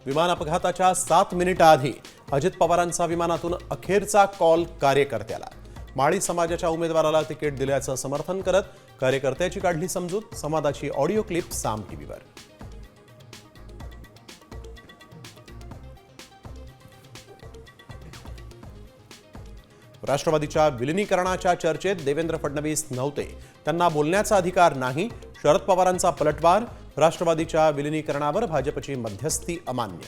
विमान अपघाताच्या 7 मिनिटांआधी अजित पवारांचा विमानातून अखेरचा कॉल कार्यकर्त्याला। माळी समाजाच्या उमेदवाराला तिकीट दिल्याचं समर्थन करत कार्यकर्त्याची काढली समजूत। संवादाची ऑडिओ क्लिप साम टीव्हीवर। राष्ट्रवादीच्या विलीनीकरणाच्या चर्चेत देवेंद्र फडणवीस नव्हते, त्यांना बोलण्याचा अधिकार नाही। शरद पवारांचा पलटवार, राष्ट्रवादीच्या विलीनीकरणावर भाजपची मध्यस्थी अमान्य।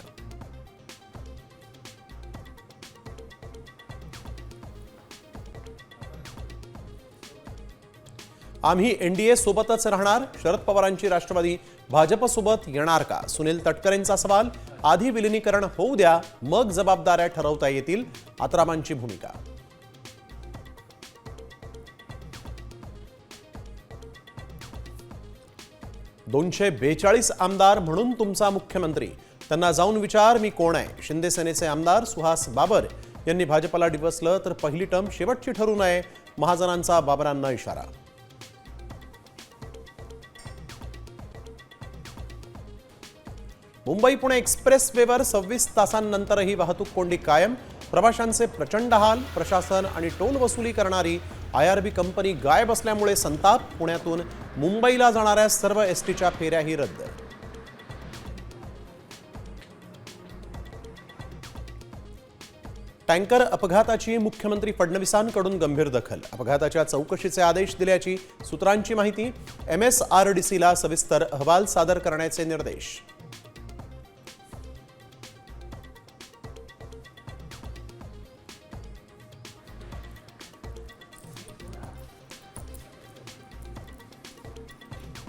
आम्ही एनडीए सोबतच राहणार, शरद पवारांची राष्ट्रवादी भाजप सोबत येणार का? सुनील तटकरेंचा सवाल। आधी विलीनीकरण होऊ द्या, मग जबाबदाऱ्या ठरवता येतील, आत्रामांची भूमिका। $242 आमदार म्हणून तुमचा मुख्यमंत्री, त्यांना जाऊन विचार मी कोण आहे। शिंदे सेनेचे आमदार सुहास बाबर यांनी भाजपला डिवचलं तर पहिली टर्म शेवटची ठरू नये, महाजनांचा बाबरांना इशारा। मुंबई पुणे एक्सप्रेसवेवर 26 तासांनंतरही वाहतूक कोंडी कायम, प्रवाशांचे प्रचंड हाल। प्रशासन आणि टोल वसुली करणारी IRB कंपनी गायब असल्यामुळे संताप। पुण्यातून मुंबईला जाणाऱ्या सर्व एसटीच्या फेऱ्याही रद्द। टँकर अपघाताची मुख्यमंत्री फडणवीसांकडून गंभीर दखल, अपघाताच्या चौकशीचे आदेश दिल्याची सूत्रांची माहिती। MSRDCला सविस्तर अहवाल सादर करण्याचे निर्देश।